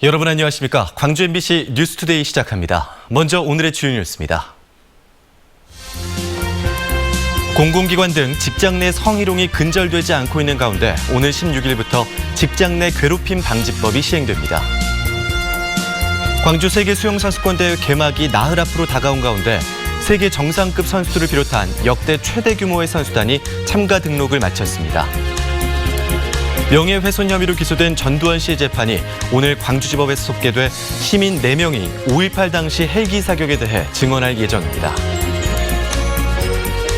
여러분 안녕하십니까? 광주 MBC 뉴스투데이 시작합니다. 먼저 오늘의 주요 뉴스입니다. 공공기관 등 직장 내 성희롱이 근절되지 않고 있는 가운데 오늘 16일부터 직장 내 괴롭힘 방지법이 시행됩니다. 광주 세계수영선수권대회 개막이 나흘 앞으로 다가온 가운데 세계 정상급 선수들을 비롯한 역대 최대 규모의 선수단이 참가 등록을 마쳤습니다. 명예훼손 혐의로 기소된 전두환 씨의 재판이 오늘 광주지법에서 속개돼 시민 4명이 5.18 당시 헬기 사격에 대해 증언할 예정입니다.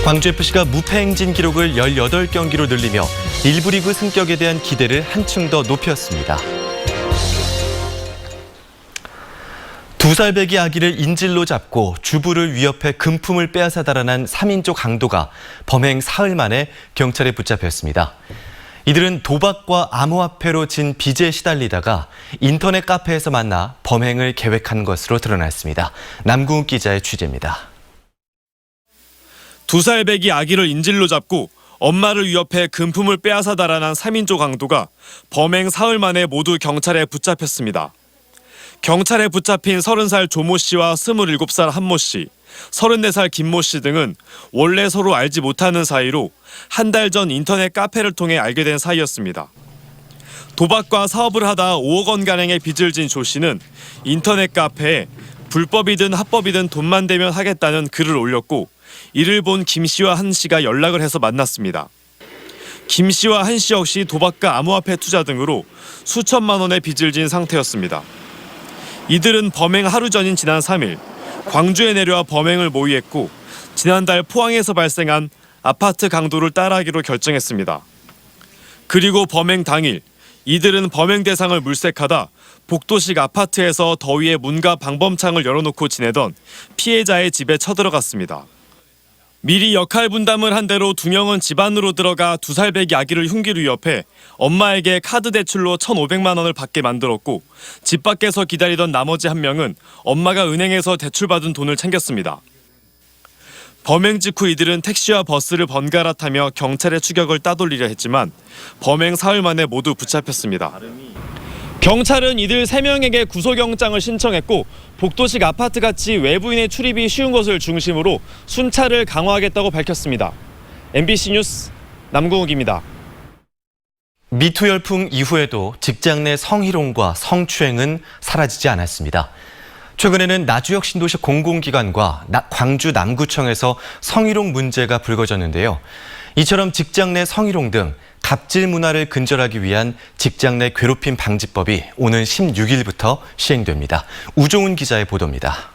광주FC가 무패 행진 기록을 18경기로 늘리며 1부 리그 승격에 대한 기대를 한층 더 높였습니다. 2살배기 아기를 인질로 잡고 주부를 위협해 금품을 빼앗아 달아난 3인조 강도가 범행 사흘 만에 경찰에 붙잡혔습니다. 이들은 도박과 암호화폐로 진 빚에 시달리다가 인터넷 카페에서 만나 범행을 계획한 것으로 드러났습니다. 남궁욱 기자의 취재입니다. 2살배기 아기를 인질로 잡고 엄마를 위협해 금품을 빼앗아 달아난 3인조 강도가 범행 사흘 만에 모두 경찰에 붙잡혔습니다. 경찰에 붙잡힌 30살 조모 씨와 27살 한모 씨, 34살 김모 씨 등은 원래 서로 알지 못하는 사이로 한 달 전 인터넷 카페를 통해 알게 된 사이였습니다. 도박과 사업을 하다 5억 원가량의 빚을 진 조 씨는 인터넷 카페에 불법이든 합법이든 돈만 되면 하겠다는 글을 올렸고 이를 본 김 씨와 한 씨가 연락을 해서 만났습니다. 김 씨와 한 씨 역시 도박과 암호화폐 투자 등으로 수천만 원의 빚을 진 상태였습니다. 이들은 범행 하루 전인 지난 3일 광주에 내려와 범행을 모의했고 지난달 포항에서 발생한 아파트 강도를 따라하기로 결정했습니다. 그리고 범행 당일 이들은 범행 대상을 물색하다 복도식 아파트에서 더위에 문과 방범창을 열어놓고 지내던 피해자의 집에 쳐들어갔습니다. 미리 역할 분담을 한 대로 2명은 집 안으로 들어가 2살배기 아기를 흉기로 위협해 엄마에게 카드 대출로 1,500만 원을 받게 만들었고 집 밖에서 기다리던 나머지 1명은 엄마가 은행에서 대출받은 돈을 챙겼습니다. 범행 직후 이들은 택시와 버스를 번갈아 타며 경찰의 추격을 따돌리려 했지만 범행 사흘 만에 모두 붙잡혔습니다. 경찰은 이들 3명에게 구속영장을 신청했고 복도식 아파트같이 외부인의 출입이 쉬운 곳을 중심으로 순찰을 강화하겠다고 밝혔습니다. MBC 뉴스 남궁욱입니다. 미투 열풍 이후에도 직장 내 성희롱과 성추행은 사라지지 않았습니다. 최근에는 나주역 신도시 공공기관과 광주 남구청에서 성희롱 문제가 불거졌는데요. 이처럼 직장 내 성희롱 등 갑질 문화를 근절하기 위한 직장 내 괴롭힘 방지법이 오는 16일부터 시행됩니다. 우종훈 기자의 보도입니다.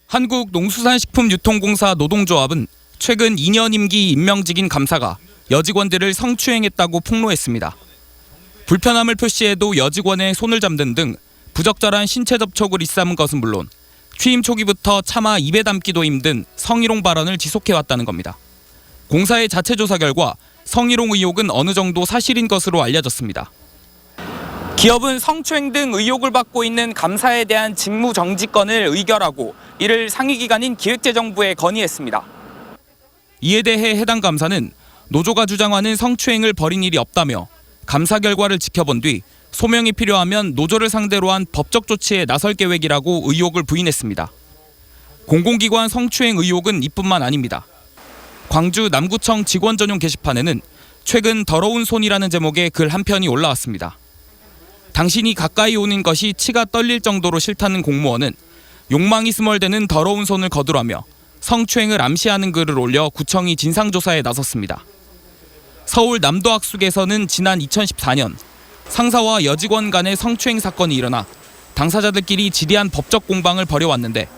한국농수산식품유통공사 노동조합은 최근 2년 임기 임명직인 감사가 여직원들을 성추행했다고 폭로했습니다. 불편함을 표시해도 여직원의 손을 잡는 등 부적절한 신체 접촉을 일삼은 것은 물론 취임 초기부터 차마 입에 담기도 힘든 성희롱 발언을 지속해왔다는 겁니다. 공사의 자체 조사 결과 성희롱 의혹은 어느 정도 사실인 것으로 알려졌습니다. 기업은 성추행 등 의혹을 받고 있는 감사에 대한 직무 정지권을 의결하고 이를 상위기관인 기획재정부에 건의했습니다. 이에 대해 해당 감사는 노조가 주장하는 성추행을 벌인 일이 없다며 감사 결과를 지켜본 뒤 소명이 필요하면 노조를 상대로 한 법적 조치에 나설 계획이라고 의혹을 부인했습니다. 공공기관 성추행 의혹은 이뿐만 아닙니다. 광주 남구청 직원 전용 게시판에는 최근 더러운 손이라는 제목의 글 한 편이 올라왔습니다. 당신이 가까이 오는 것이 치가 떨릴 정도로 싫다는 공무원은 욕망이 스멀대는 더러운 손을 거두라며 성추행을 암시하는 글을 올려 구청이 진상조사에 나섰습니다. 서울 남도학숙에서는 지난 2014년 상사와 여직원 간의 성추행 사건이 일어나 당사자들끼리 지리한 법적 공방을 벌여왔는데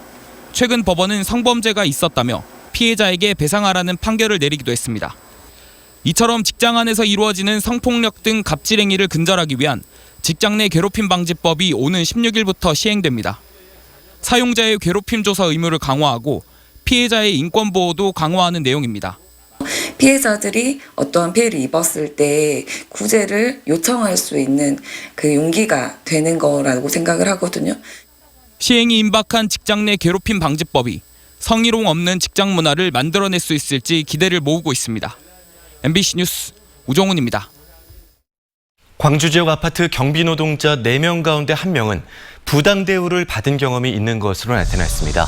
최근 법원은 성범죄가 있었다며 피해자에게 배상하라는 판결을 내리기도 했습니다. 이처럼 직장 안에서 이루어지는 성폭력 등 갑질 행위를 근절하기 위한 직장 내 괴롭힘 방지법이 오는 16일부터 시행됩니다. 사용자의 괴롭힘 조사 의무를 강화하고 피해자의 인권 보호도 강화하는 내용입니다. 피해자들이 어떠한 피해를 입었을 때 구제를 요청할 수 있는 그 용기가 되는 거라고 생각을 하거든요. 시행이 임박한 직장 내 괴롭힘 방지법이 성희롱 없는 직장 문화를 만들어낼 수 있을지 기대를 모으고 있습니다. MBC 뉴스 우종훈입니다. 광주 지역 아파트 경비 노동자 4명 가운데 1명은 부당 대우를 받은 경험이 있는 것으로 나타났습니다.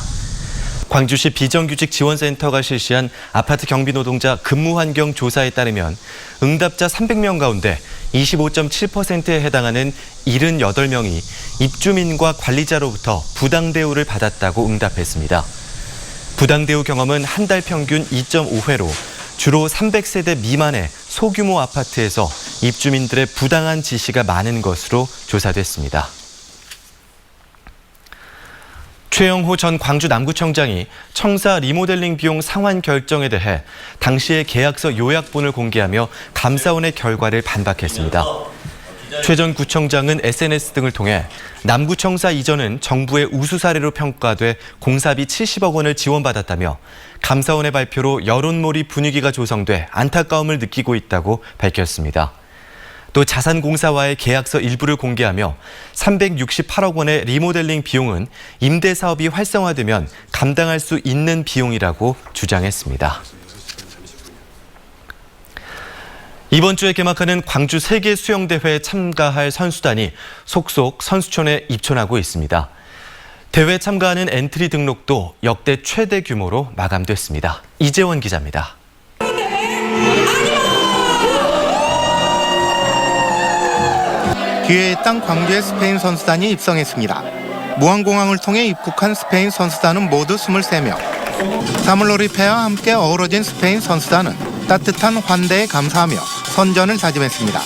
광주시 비정규직 지원센터가 실시한 아파트 경비 노동자 근무 환경 조사에 따르면 응답자 300명 가운데 25.7%에 해당하는 78명이 입주민과 관리자로부터 부당 대우를 받았다고 응답했습니다. 부당 대우 경험은 한 달 평균 2.5회로 주로 300세대 미만의 소규모 아파트에서 입주민들의 부당한 지시가 많은 것으로 조사됐습니다. 최영호 전 광주 남구청장이 청사 리모델링 비용 상환 결정에 대해 당시의 계약서 요약본을 공개하며 감사원의 결과를 반박했습니다. 최 전 구청장은 SNS 등을 통해 남구청사 이전은 정부의 우수 사례로 평가돼 공사비 70억 원을 지원받았다며 감사원의 발표로 여론몰이 분위기가 조성돼 안타까움을 느끼고 있다고 밝혔습니다. 또 자산공사와의 계약서 일부를 공개하며 368억 원의 리모델링 비용은 임대 사업이 활성화되면 감당할 수 있는 비용이라고 주장했습니다. 이번 주에 개막하는 광주 세계 수영대회에 참가할 선수단이 속속 선수촌에 입촌하고 있습니다. 대회 참가하는 엔트리 등록도 역대 최대 규모로 마감됐습니다. 이재원 기자입니다. 기회의 땅 광주의 스페인 선수단이 입성했습니다. 무안공항을 통해 입국한 스페인 선수단은 모두 23명. 사물놀이패와 함께 어우러진 스페인 선수단은 따뜻한 환대에 감사하며 선전을 다짐했습니다.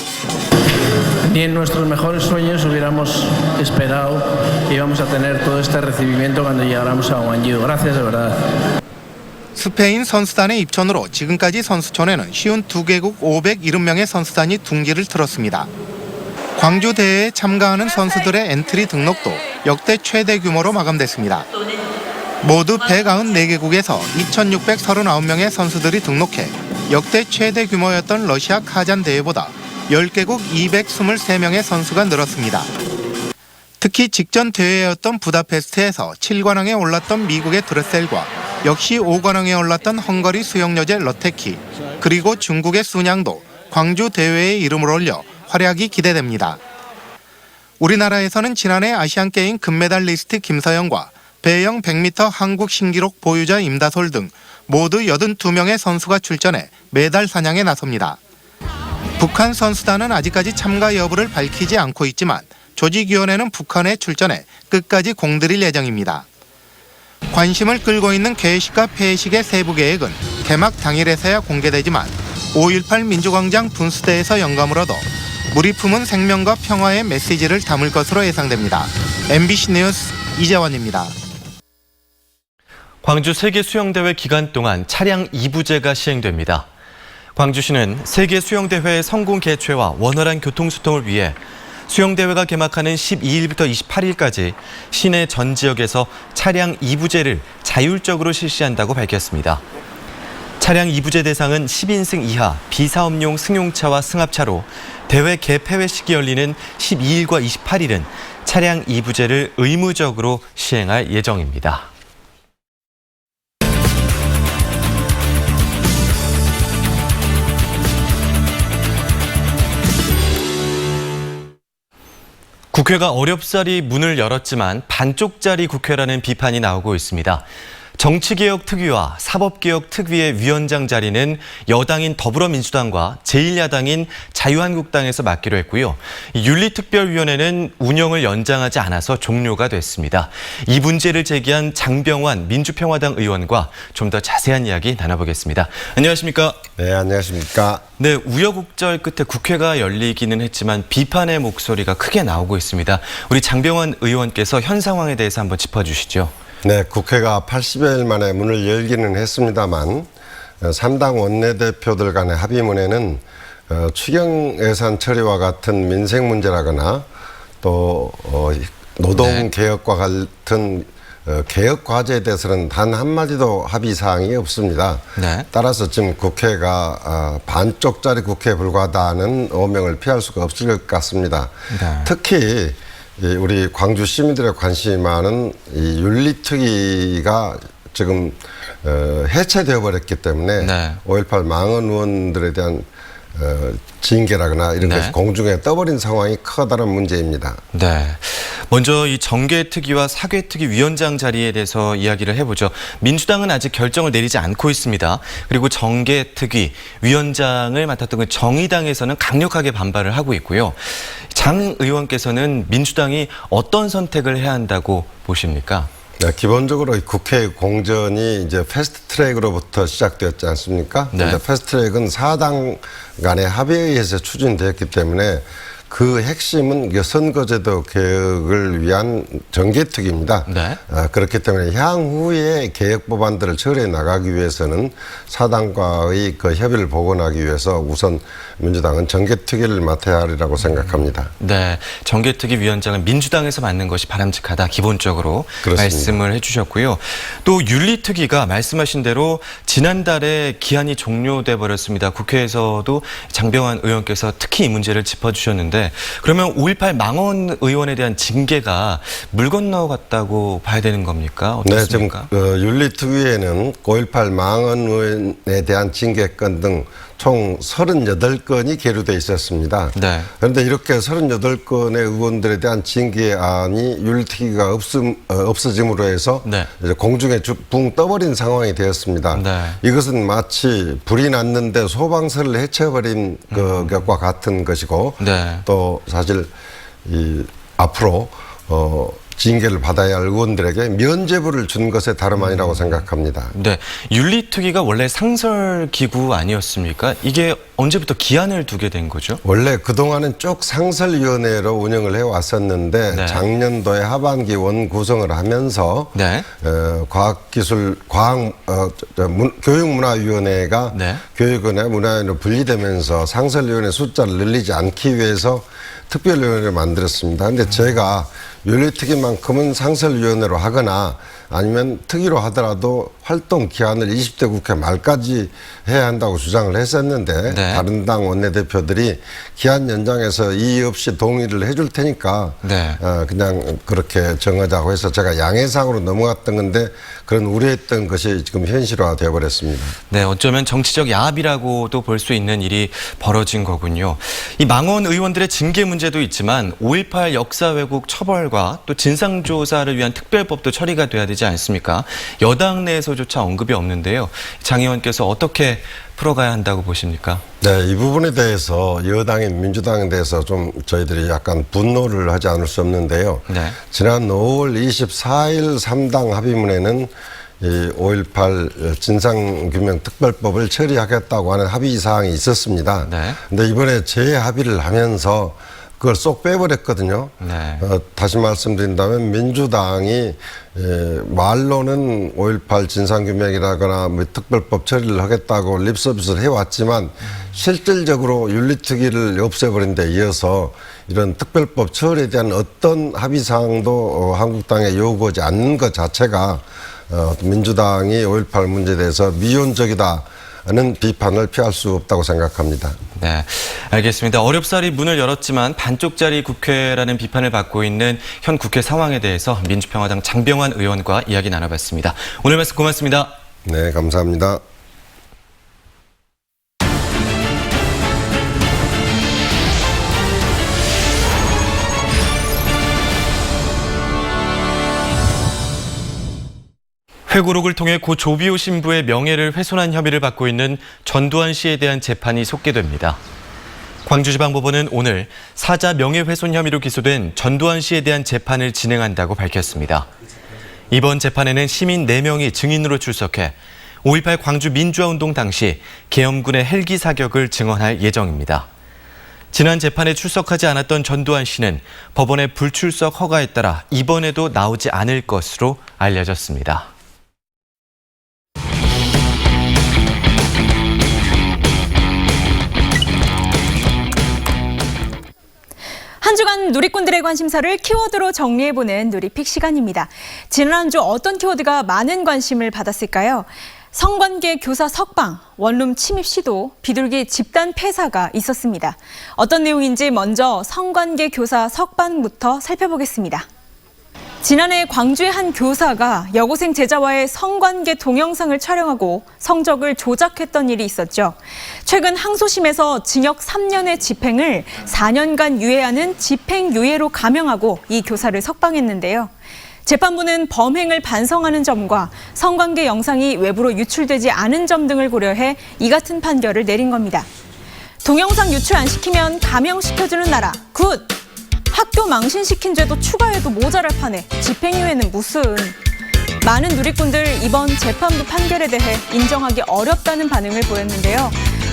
Ni en nuestros mejores sueños hubiéramos esperado que íbamos a tener todo este recibimiento cuando llegáramos a Gwangju. Gracias de verdad. 스페인 선수단의 입촌으로 지금까지 선수촌에는 52개국 570명의 선수단이 둥기를 틀었습니다. 광주 대회에 참가하는 선수들의 엔트리 등록도 역대 최대 규모로 마감됐습니다. 모두 194개국에서 2,639명의 선수들이 등록해 역대 최대 규모였던 러시아 카잔 대회보다 10개국 223명의 선수가 늘었습니다. 특히 직전 대회였던 부다페스트에서 7관왕에 올랐던 미국의 드레셀과 역시 5관왕에 올랐던 헝가리 수영여제 러테키, 그리고 중국의 순양도 광주 대회에 이름을 올려 활약이 기대됩니다. 우리나라에서는 지난해 아시안게임 금메달리스트 김서영과 배영 100m 한국 신기록 보유자 임다솔 등 모두 82명의 선수가 출전해 메달 사냥에 나섭니다. 북한 선수단은 아직까지 참가 여부를 밝히지 않고 있지만 조직위원회는 북한에 출전해 끝까지 공들일 예정입니다. 관심을 끌고 있는 개회식과 폐회식의 세부 계획은 개막 당일에서야 공개되지만 5.18 민주광장 분수대에서 영감을 얻어 무리 품은 생명과 평화의 메시지를 담을 것으로 예상됩니다. MBC 뉴스 이재원입니다. 광주 세계수영대회 기간 동안 차량 2부제가 시행됩니다. 광주시는 세계수영대회의 성공 개최와 원활한 교통수통을 위해 수영대회가 개막하는 12일부터 28일까지 시내 전 지역에서 차량 2부제를 자율적으로 실시한다고 밝혔습니다. 차량 2부제 대상은 10인승 이하 비사업용 승용차와 승합차로 대회 개폐회식이 열리는 12일과 28일은 차량 2부제를 의무적으로 시행할 예정입니다. 국회가 어렵사리 문을 열었지만 반쪽짜리 국회라는 비판이 나오고 있습니다. 정치개혁 특위와 사법개혁 특위의 위원장 자리는 여당인 더불어민주당과 제1야당인 자유한국당에서 맡기로 했고요. 윤리특별위원회는 운영을 연장하지 않아서 종료가 됐습니다. 이 문제를 제기한 장병완 민주평화당 의원과 좀 더 자세한 이야기 나눠보겠습니다. 안녕하십니까? 네, 안녕하십니까? 네, 우여곡절 끝에 국회가 열리기는 했지만 비판의 목소리가 크게 나오고 있습니다. 우리 장병완 의원께서 현 상황에 대해서 한번 짚어주시죠. 네, 국회가 80여일 만에 문을 열기는 했습니다만 3당 원내대표들 간의 합의문에는 추경 예산 처리와 같은 민생 문제라거나 또 노동개혁과 같은 개혁 과제에 대해서는 단 한마디도 합의 사항이 없습니다. 네. 따라서 지금 국회가 반쪽짜리 국회에 불과하다는 오명을 피할 수가 없을 것 같습니다. 네. 특히 우리 광주 시민들의 관심이 많은 이 윤리특위가 지금 해체되어 버렸기 때문에 네. 5.18 망언 의원들에 대한 징계라거나 이런 네. 것이 공중에 떠버린 상황이 커다란 문제입니다. 네. 먼저 이 정계특위와 사개특위 위원장 자리에 대해서 이야기를 해보죠. 민주당은 아직 결정을 내리지 않고 있습니다. 그리고 정계특위 위원장을 맡았던 그 정의당에서는 강력하게 반발을 하고 있고요. 장 의원께서는 민주당이 어떤 선택을 해야 한다고 보십니까? 네, 기본적으로 이 국회 공전이 이제 패스트트랙으로부터 시작되었지 않습니까? 네. 근데 패스트트랙은 4당 간의 합의에 의해서 추진되었기 때문에 그 핵심은 선거제도 개혁을 위한 정개특위입니다. 네. 그렇기 때문에 향후에 개혁 법안들을 처리해 나가기 위해서는 사당과의 그 협의를 복원하기 위해서 우선 민주당은 정개특위를 맡아야 하리라고 생각합니다. 네, 정개특위 위원장은 민주당에서 맡는 것이 바람직하다 기본적으로 그렇습니다. 말씀을 해주셨고요. 또 윤리특위가 말씀하신 대로 지난달에 기한이 종료돼 버렸습니다. 국회에서도 장병환 의원께서 특히 이 문제를 짚어주셨는데 그러면 5.18 망원 의원에 대한 징계가 물 건너갔다고 봐야 되는 겁니까? 네, 지금 어떻습니까? 윤리특위에는 5.18 망원 의원에 대한 징계건 등 총 38건이 계류돼 있었습니다. 네. 그런데 이렇게 38건의 의원들에 대한 징계안이 윤리특위가 없어짐으로 해서 네. 이제 공중에 붕 떠버린 상황이 되었습니다. 네. 이것은 마치 불이 났는데 소방서를 해쳐버린 것과 같은 것이고 네. 또 사실 이 앞으로 징계를 받아야 할 의원들에게 면죄부를 준 것에 다름 아니라고 생각합니다. 네, 윤리특위가 원래 상설기구 아니었습니까? 이게 언제부터 기한을 두게 된 거죠? 원래 그동안은 쭉 상설위원회로 운영을 해왔었는데 네. 작년도에 하반기 원 구성을 하면서 네. 교육문화위원회가 네. 교육원회 문화위원회로 분리되면서 상설위원회 숫자를 늘리지 않기 위해서 특별위원회를 만들었습니다. 그런데 제가 윤리특위만큼은 상설위원회로 하거나 아니면 특위로 하더라도 활동 기한을 20대 국회 말까지 해야 한다고 주장을 했었는데 네. 다른 당 원내대표들이 기한 연장해서 이의 없이 동의를 해줄 테니까 네. 그냥 그렇게 정하자고 해서 제가 양해상으로 넘어갔던 건데 그런 우려했던 것이 지금 현실화 되어버렸습니다. 네, 어쩌면 정치적 야합이라고도 볼 수 있는 일이 벌어진 거군요. 이 망원 의원들의 징계 문제도 있지만 5.18 역사 왜곡 처벌과 또 진상조사를 위한 특별법도 처리가 돼야 되지 않습니까? 여당 내에서조차 언급이 없는데요. 장 의원께서 어떻게 풀어가야 한다고 보십니까? 네, 이 부분에 대해서 여당인 민주당에 대해서 좀 저희들이 약간 분노를 하지 않을 수 없는데요. 네. 지난 5월 24일 3당 합의문에는 이 5.18 진상규명특별법을 처리하겠다고 하는 합의 사항이 있었습니다. 네. 근데 이번에 재합의를 하면서 그걸 쏙 빼버렸거든요. 네. 다시 말씀드린다면 민주당이 말로는 5.18 진상규명이라거나 뭐 특별법 처리를 하겠다고 립서비스를 해왔지만 실질적으로 윤리특위를 없애버린 데 이어서 이런 특별법 처리에 대한 어떤 합의사항도 한국당에 요구하지 않는 것 자체가 민주당이 5.18 문제에 대해서 미온적이다. 는 비판을 피할 수 없다고 생각합니다. 네, 알겠습니다. 어렵사리 문을 열었지만 반쪽짜리 국회라는 비판을 받고 있는 현 국회 상황에 대해서 민주평화당 장병환 의원과 이야기 나눠봤습니다. 오늘 말씀 고맙습니다. 네, 감사합니다. 회고록을 통해 고 조비오 신부의 명예를 훼손한 혐의를 받고 있는 전두환 씨에 대한 재판이 속개됩니다. 광주지방법원은 오늘 사자 명예훼손 혐의로 기소된 전두환 씨에 대한 재판을 진행한다고 밝혔습니다. 이번 재판에는 시민 4명이 증인으로 출석해 5.18 광주 민주화운동 당시 계엄군의 헬기 사격을 증언할 예정입니다. 지난 재판에 출석하지 않았던 전두환 씨는 법원의 불출석 허가에 따라 이번에도 나오지 않을 것으로 알려졌습니다. 한 주간 누리꾼들의 관심사를 키워드로 정리해보는 누리픽 시간입니다. 지난 한 주 어떤 키워드가 많은 관심을 받았을까요? 성관계 교사 석방, 원룸 침입 시도, 비둘기 집단 폐사가 있었습니다. 어떤 내용인지 먼저 성관계 교사 석방부터 살펴보겠습니다. 지난해 광주의 한 교사가 여고생 제자와의 성관계 동영상을 촬영하고 성적을 조작했던 일이 있었죠. 최근 항소심에서 징역 3년의 집행을 4년간 유예하는 집행유예로 감형하고 이 교사를 석방했는데요. 재판부는 범행을 반성하는 점과 성관계 영상이 외부로 유출되지 않은 점 등을 고려해 이 같은 판결을 내린 겁니다. 동영상 유출 안 시키면 감형시켜주는 나라, 굿! 학교 망신시킨 죄도 추가해도 모자랄 판에 집행유예는 무슨. 많은 누리꾼들 이번 재판부 판결에 대해 인정하기 어렵다는 반응을 보였는데요.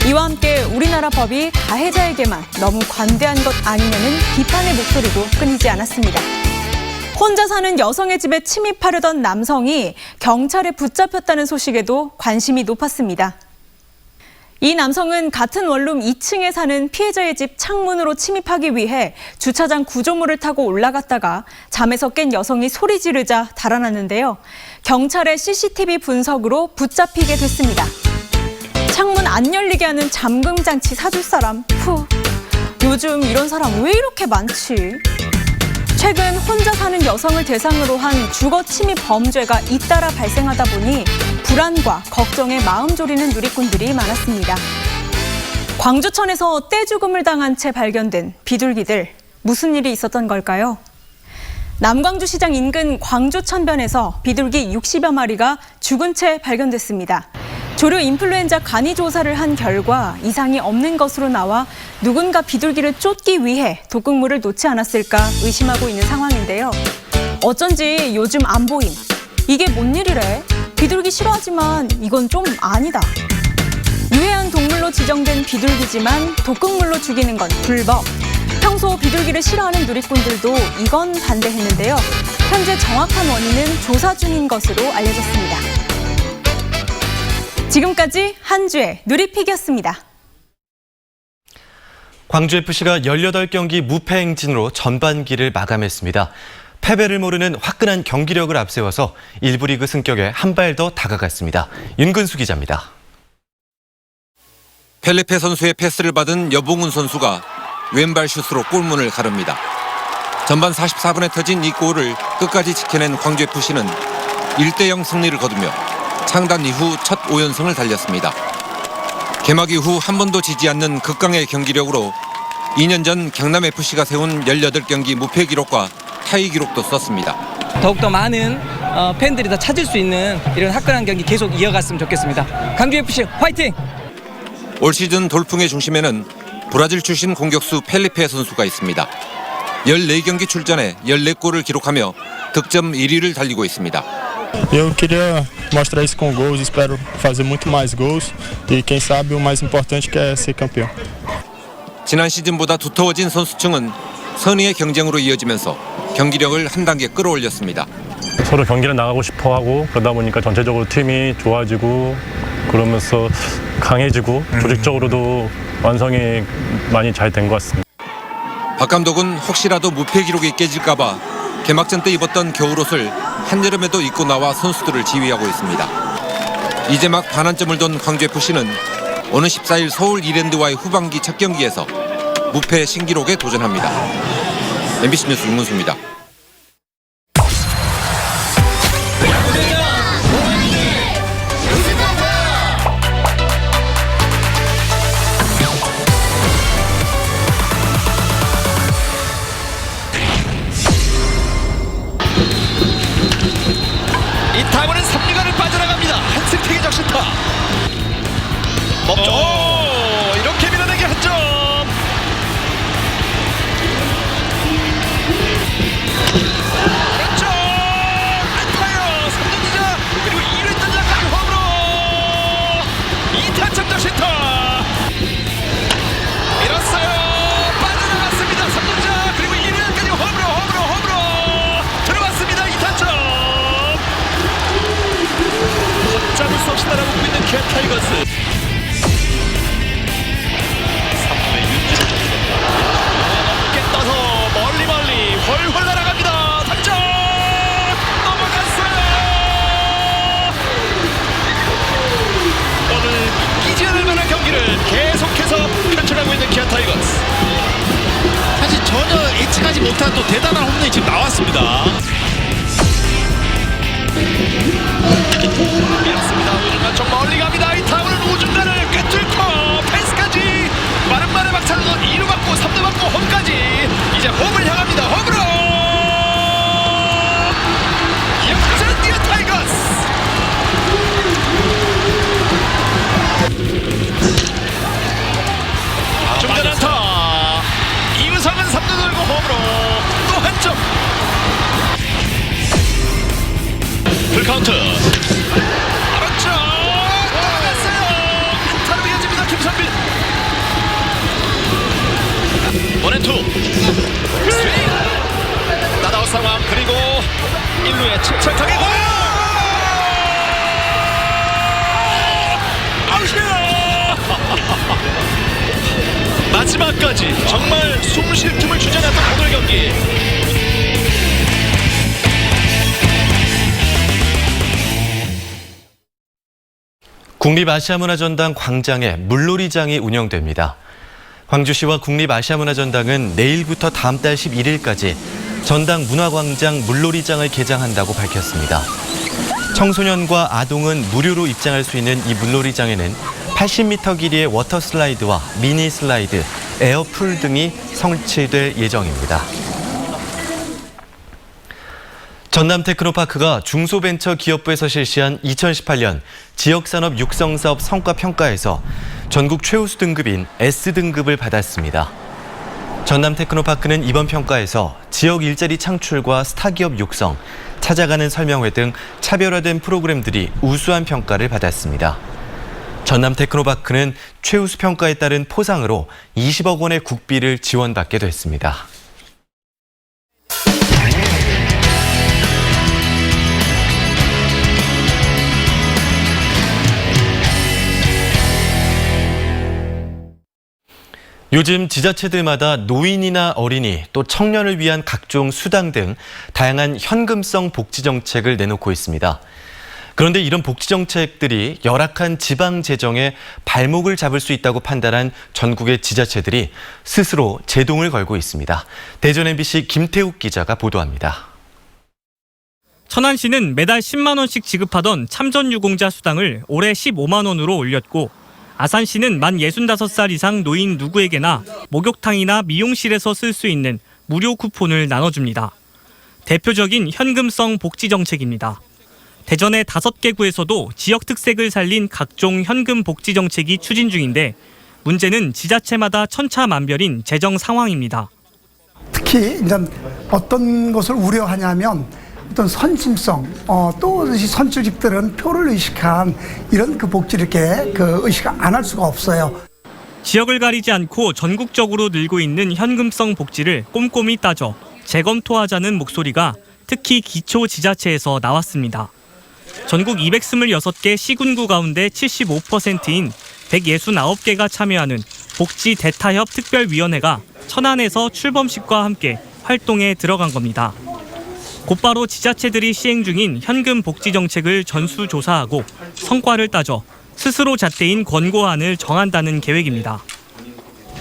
이와 함께 우리나라 법이 가해자에게만 너무 관대한 것 아니냐는 비판의 목소리도 끊이지 않았습니다. 혼자 사는 여성의 집에 침입하려던 남성이 경찰에 붙잡혔다는 소식에도 관심이 높았습니다. 이 남성은 같은 원룸 2층에 사는 피해자의 집 창문으로 침입하기 위해 주차장 구조물을 타고 올라갔다가 잠에서 깬 여성이 소리 지르자 달아났는데요. 경찰의 CCTV 분석으로 붙잡히게 됐습니다. 창문 안 열리게 하는 잠금 장치 사줄 사람, 요즘 이런 사람 왜 이렇게 많지? 최근 혼자 사는 여성을 대상으로 한 주거 침입 범죄가 잇따라 발생하다 보니 불안과 걱정에 마음 졸이는 누리꾼들이 많았습니다. 광주천에서 떼죽음을 당한 채 발견된 비둘기들, 무슨 일이 있었던 걸까요? 남광주시장 인근 광주천변에서 비둘기 60여 마리가 죽은 채 발견됐습니다. 조류 인플루엔자 간이 조사를 한 결과 이상이 없는 것으로 나와 누군가 비둘기를 쫓기 위해 독극물을 놓지 않았을까 의심하고 있는 상황인데요. 어쩐지 요즘 안 보임. 이게 뭔 일이래? 비둘기 싫어하지만 이건 좀 아니다. 유해한 동물로 지정된 비둘기지만 독극물로 죽이는 건 불법. 평소 비둘기를 싫어하는 누리꾼들도 이건 반대했는데요. 현재 정확한 원인은 조사 중인 것으로 알려졌습니다. 지금까지 한 주의 누리픽이었습니다. 광주FC가 18경기 무패 행진으로 전반기를 마감했습니다. 패배를 모르는 화끈한 경기력을 앞세워서 1부 리그 승격에 한 발 더 다가갔습니다. 윤근수 기자입니다. 펠리페 선수의 패스를 받은 여봉훈 선수가 왼발 슛으로 골문을 가릅니다. 전반 44분에 터진 이 골을 끝까지 지켜낸 광주FC는 1대0 승리를 거두며 창단 이후 첫 5연승을 달렸습니다. 개막 이후 한 번도 지지 않는 극강의 경기력으로 2년 전 경남FC가 세운 18경기 무패 기록과 타이 기록도 썼습니다. 더욱더 많은 팬들이 더 찾을 수 있는 이런 화끈한 경기 계속 이어갔으면 좋겠습니다. 광주FC 화이팅! 올 시즌 돌풍의 중심에는 브라질 출신 공격수 펠리페 선수가 있습니다. 14경기 출전에 14골을 기록하며 득점 1위를 달리고 있습니다. Eu queria mostrar isso com gols, espero fazer muito mais gols e quem sabe o mais importante que é ser campeão. 지난 시즌보다 두터워진 선수층은 선의의 경쟁으로 이어지면서 경기력을 한 단계 끌어올렸습니다. 서로 경기를 나가고 싶어하고 그러다 보니까 전체적으로 팀이 좋아지고 그러면서 강해지고 조직적으로도 완성이 많이 잘 된 것 같습니다. 박 감독은 혹시라도 무패 기록이 깨질까 봐 개막전 때 입었던 겨울옷을 한여름에도 입고 나와 선수들을 지휘하고 있습니다. 이제 막 반환점을 둔 광주FC는 오는 14일 서울 이랜드와의 후반기 첫 경기에서 무패 신기록에 도전합니다. MBC 뉴스 윤문수입니다. 이 타구는 3루간을 빠져나갑니다. 한승택의 적시타. 멈춰. 이렇게 밀어내기 한 점. 그렇죠. 안타요. 3루 주자 그리고 2루 던져까지 홈으로 2타점 적시타. 밀었어요. 빠져나갔습니다. 3루 주자 그리고 2루까지 홈으로 들어갔습니다. 2타점. 잡을 수 없이 날아오고 있는 기아 타이거스. 3루의 윤지를 쳤습니다. 높게 떠서 멀리 훨훨 날아갑니다. 탑점 넘어갔어요. 오늘 잊지 않을 만한 경기를 계속해서 펼쳐가고 있는 기아 타이거스. 사실 전혀 예측하지 못한 또 대단한 홈런이 지금 나왔습니다. 밀었습니다. 우중간 쪽 멀리 갑니다. 이 타구는 우중간을 꿰뚫고 펜스까지 마른마른 박차로도 2루 받고 3루 받고 홈까지 이제 홈을 향합니다. 홈으로 역전 디어 타이거스. 중전 안타. 이우성은 3루 돌고 홈으로 또 한 점. 풀카운트. 알았죠. 나갔어요. 안타로 이어집니다. 김선빈. 원앤투. 스윙. 나다웃 상황. 그리고 1루에 침착하게 고. 아웃이에요. 마지막까지 정말 숨 쉴 틈을 주지 않았던 오늘 경기. 국립아시아문화전당 광장에 물놀이장이 운영됩니다. 광주시와 국립아시아문화전당은 내일부터 다음 달 11일까지 전당 문화광장 물놀이장을 개장한다고 밝혔습니다. 청소년과 아동은 무료로 입장할 수 있는 이 물놀이장에는 80m 길이의 워터슬라이드와 미니슬라이드, 에어풀 등이 설치될 예정입니다. 전남테크노파크가 중소벤처기업부에서 실시한 2018년 지역산업 육성사업 성과평가에서 전국 최우수 등급인 S등급을 받았습니다. 전남테크노파크는 이번 평가에서 지역 일자리 창출과 스타기업 육성, 찾아가는 설명회 등 차별화된 프로그램들이 우수한 평가를 받았습니다. 전남테크노파크는 최우수 평가에 따른 포상으로 20억 원의 국비를 지원받게 됐습니다. 요즘 지자체들마다 노인이나 어린이 또 청년을 위한 각종 수당 등 다양한 현금성 복지 정책을 내놓고 있습니다. 그런데 이런 복지 정책들이 열악한 지방 재정에 발목을 잡을 수 있다고 판단한 전국의 지자체들이 스스로 제동을 걸고 있습니다. 대전 MBC 김태욱 기자가 보도합니다. 천안시는 매달 10만 원씩 지급하던 참전유공자 수당을 올해 15만 원으로 올렸고, 아산시는 만 65살 이상 노인 누구에게나 목욕탕이나 미용실에서 쓸 수 있는 무료 쿠폰을 나눠줍니다. 대표적인 현금성 복지 정책입니다. 대전의 5개 구에서도 지역 특색을 살린 각종 현금 복지 정책이 추진 중인데, 문제는 지자체마다 천차만별인 재정 상황입니다. 특히 이제 어떤 것을 우려하냐면 어떤 선심성, 또 선출직들은 표를 의식한 이런 그 복지를 이렇게 의식 안 할 수가 없어요. 지역을 가리지 않고 전국적으로 늘고 있는 현금성 복지를 꼼꼼히 따져 재검토하자는 목소리가 특히 기초지자체에서 나왔습니다. 전국 226개 시군구 가운데 75%인 169개가 참여하는 복지 대타협 특별위원회가 천안에서 출범식과 함께 활동에 들어간 겁니다. 곧바로 지자체들이 시행 중인 현금 복지 정책을 전수조사하고 성과를 따져 스스로 잣대인 권고안을 정한다는 계획입니다.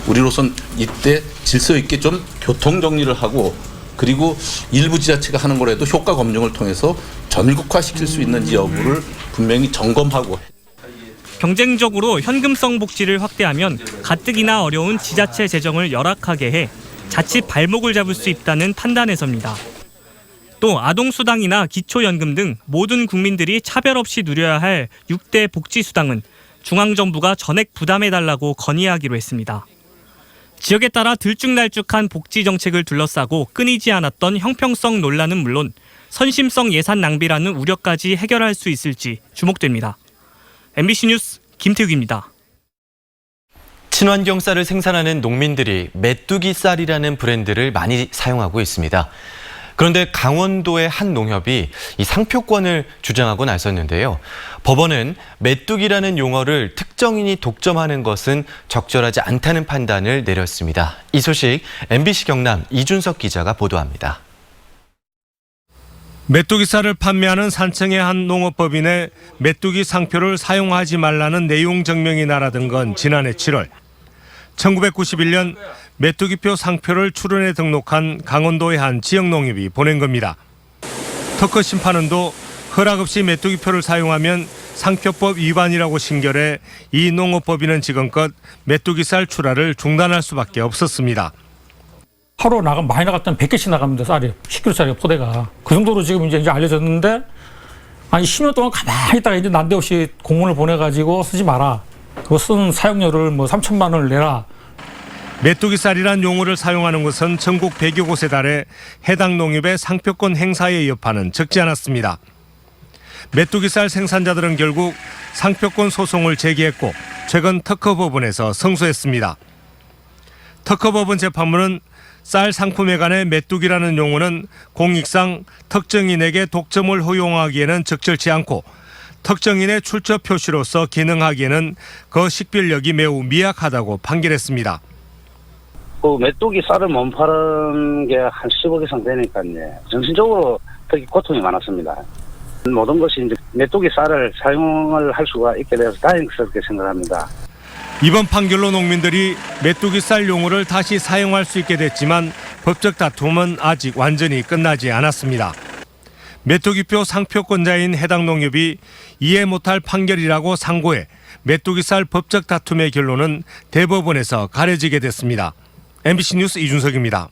우리로선 이때 질서 있게 좀 교통 정리를 하고, 그리고 일부 지자체가 하는 거라도 효과 검증을 통해서 전국화시킬 수 있는지 여부를 분명히 점검하고. 경쟁적으로 현금성 복지를 확대하면 가뜩이나 어려운 지자체 재정을 열악하게 해 자칫 발목을 잡을 수 있다는 판단에서입니다. 또 아동수당이나 기초연금 등 모든 국민들이 차별 없이 누려야 할 6대 복지수당은 중앙정부가 전액 부담해달라고 건의하기로 했습니다. 지역에 따라 들쭉날쭉한 복지 정책을 둘러싸고 끊이지 않았던 형평성 논란은 물론 선심성 예산 낭비라는 우려까지 해결할 수 있을지 주목됩니다. MBC 뉴스 김태욱입니다. 친환경 쌀을 생산하는 농민들이 메뚜기 쌀이라는 브랜드를 많이 사용하고 있습니다. 그런데 강원도의 한 농협이 이 상표권을 주장하고 나섰는데요. 법원은 메뚜기라는 용어를 특정인이 독점하는 것은 적절하지 않다는 판단을 내렸습니다. 이 소식 MBC 경남 이준석 기자가 보도합니다. 메뚜기 쌀을 판매하는 산청의 한 농업법인에 메뚜기 상표를 사용하지 말라는 내용 증명이 날아든 건 지난해 7월. 1991년 메뚜기표 상표를 출원에 등록한 강원도의 한 지역 농협이 보낸 겁니다. 특허 심판원도 허락 없이 메뚜기표를 사용하면 상표법 위반이라고 신결해 이 농업법인은 지금껏 메뚜기쌀 출하를 중단할 수밖에 없었습니다. 하루 많이 나갔던 100개씩 나갑니다. 쌀이 10kg짜리 포대가. 그 정도로 지금 이제 알려졌는데, 아니 10년 동안 가만히 있다가 이제 난데없이 공문을 보내가지고 쓰지 마라. 그거 쓴 사용료를 3천만 원을 내라. 메뚜기쌀이란 용어를 사용하는 것은 전국 100여 곳에 달해 해당 농협의 상표권 행사의 여파는 적지 않았습니다. 메뚜기쌀 생산자들은 결국 상표권 소송을 제기했고 최근 특허법원에서 승소했습니다. 특허법원 재판부는 쌀 상품에 관해 메뚜기라는 용어는 공익상 특정인에게 독점을 허용하기에는 적절치 않고 특정인의 출처 표시로서 기능하기에는 그 식별력이 매우 미약하다고 판결했습니다. 그 메뚜기 쌀을 못 파는 게 한 10억 이상 되니까요. 정신적으로 특히 고통이 많았습니다. 모든 것이 이제 메뚜기 쌀을 사용을 할 수가 있게 되어서 다행스럽게 생각합니다. 이번 판결로 농민들이 메뚜기쌀 용어를 다시 사용할 수 있게 됐지만 법적 다툼은 아직 완전히 끝나지 않았습니다. 메뚜기표 상표권자인 해당 농협이 이해 못할 판결이라고 상고해 메뚜기쌀 법적 다툼의 결론은 대법원에서 가려지게 됐습니다. MBC 뉴스 이준석입니다.